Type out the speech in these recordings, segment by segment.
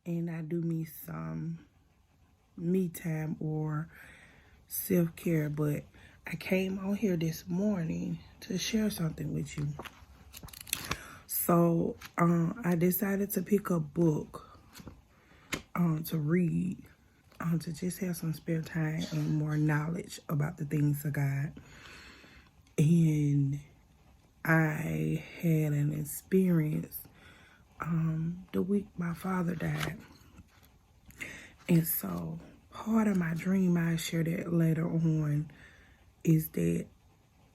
and I do me some me time or self-care, but I came on here this morning to share something with you. So I decided to pick a book to read, to just have some spare time and more knowledge about the things of God. And I had an experience the week my father died. And so part of my dream, I share that later on, is that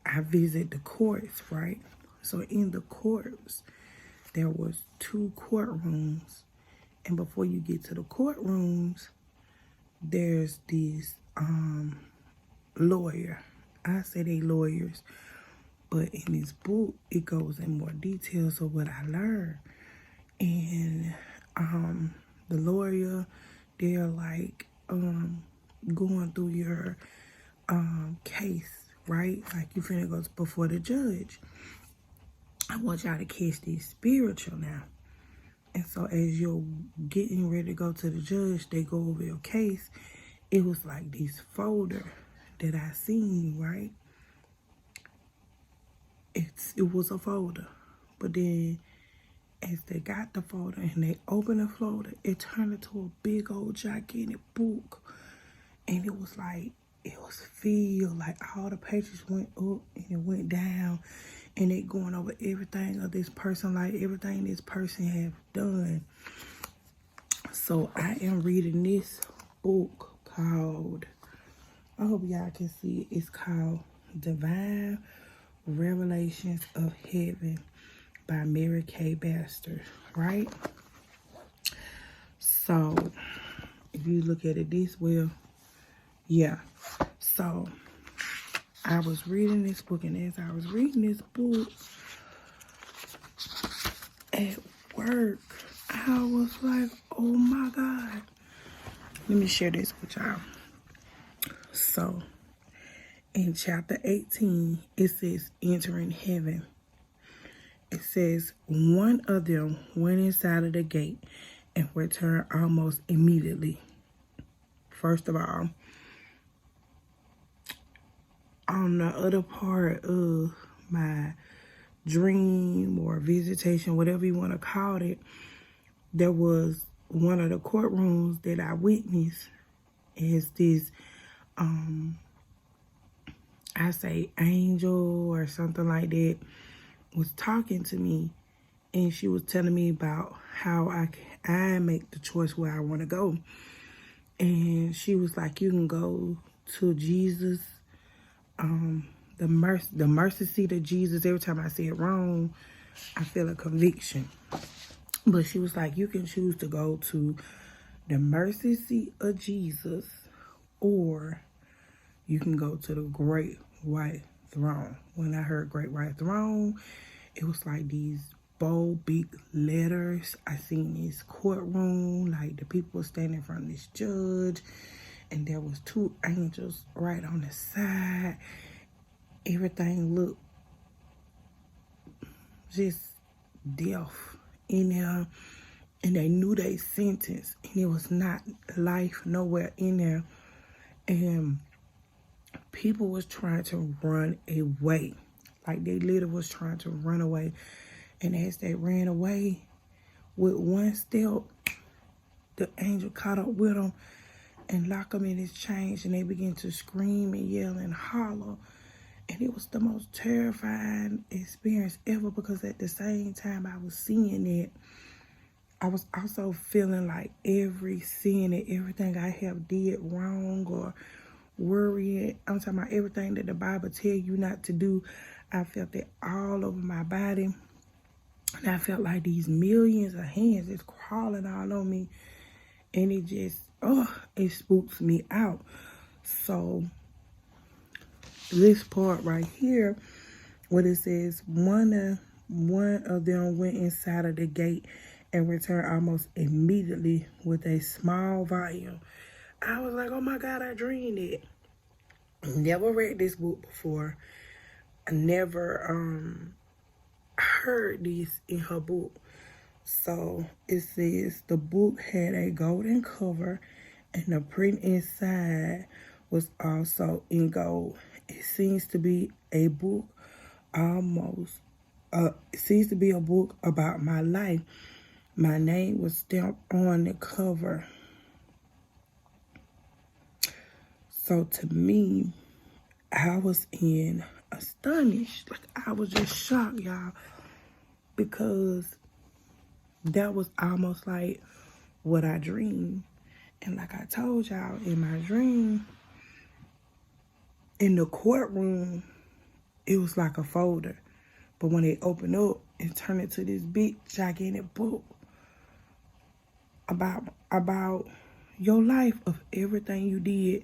I visit the courts, right? So in the courts, there was 2 courtrooms. And before you get to the courtrooms, there's this lawyer. I say they lawyers, but in this book, it goes in more details of what I learned. And the lawyer, they're like going through your case, right? Like you finna go before the judge. I want y'all to catch this spiritual now. And so as you're getting ready to go to the judge, they go over your case. It was like this folder that I seen, right? It was a folder. But then as they got the folder and they opened the folder, it turned into a big old gigantic book. And it was filled, like all the pages went up and it went down, and it going over everything of this person, like everything this person have done. So I am reading this book called, I hope y'all can see it, it's called Divine Revelations of Heaven by Mary Kay Baxter, right? So if you look at it this way, yeah. So I was reading this book, and as I was reading this book at work, I was like, oh my God. Let me share this with y'all. So in chapter 18, it says entering heaven. It says one of them went inside of the gate and returned almost immediately. First of all, on the other part of my dream or visitation, whatever you want to call it, there was one of the courtrooms that I witnessed as this, I say angel or something like that, was talking to me, and she was telling me about how I make the choice where I want to go. And she was like, you can go to Jesus, the mercy seat of Jesus. Every time I say it wrong, I feel a conviction. But she was like, you can choose to go to the mercy seat of Jesus, or you can go to the great white throne. When I heard great white throne, it was like these bold, big letters. I seen this courtroom, like the people standing in front of this judge, and there was 2 angels right on the side. Everything looked just death in there, and they knew they sentence, and it was not life nowhere in there. And people was trying to run away, like they literally was trying to run away. And as they ran away, with one step, the angel caught up with them and locked them in his chains, and they began to scream and yell and holler. And it was the most terrifying experience ever, because at the same time I was seeing it, I was also feeling like every sin and everything I have did wrong or worrying, I'm talking about everything that the Bible tell you not to do, I felt it all over my body. And I felt like these millions of hands just crawling all on me. And it just, it spooks me out. So this part right here, what it says, one of them went inside of the gate and returned almost immediately with a small volume. I was like, oh my God, I dreamed it. Never read this book before. I never heard this in her book. So it says the book had a golden cover and the print inside was also in gold. It seems to be a book it seems to be a book about my life. My name was stamped on the cover. So to me, I was astonished. Like, I was just shocked, y'all, because that was almost like what I dreamed. And like I told y'all, in my dream, in the courtroom, it was like a folder. But when it opened up and turned into this big, gigantic book about your life, of everything you did.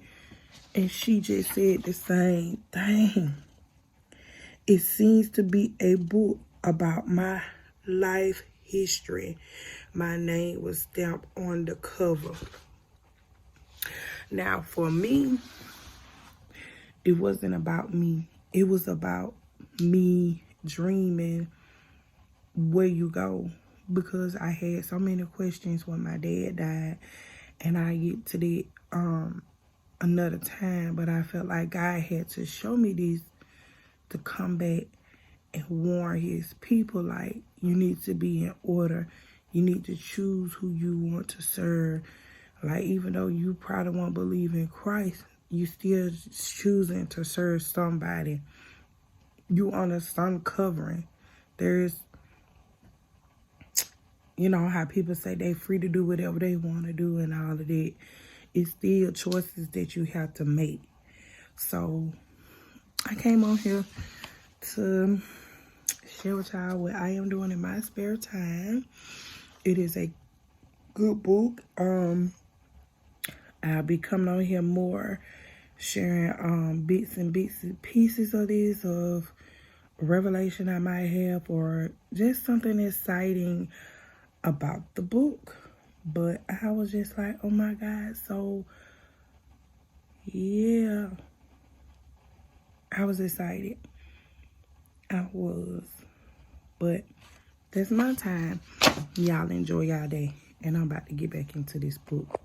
And she just said the same thing. It seems to be a book about my life history. My name was stamped on the cover. Now, for me, it wasn't about me. It was about me dreaming where you go. Because I had so many questions when my dad died. And I get to that another time. But I felt like God had to show me this to come back and warn his people, like, you need to be in order. You need to choose who you want to serve. Like, even though you probably won't believe in Christ, you still choosing to serve somebody. You under some covering. There's, you know how people say they free to do whatever they want to do and all of that. It's still choices that you have to make. So I came on here to share with y'all what I am doing in my spare time. It is a good book. I'll be coming on here more, sharing bits and pieces of this, of revelation I might have, or just something exciting about the book. But I was just like, oh my God. So yeah, I was excited. I was. But that's my time. Y'all enjoy y'all day. And I'm about to get back into this book.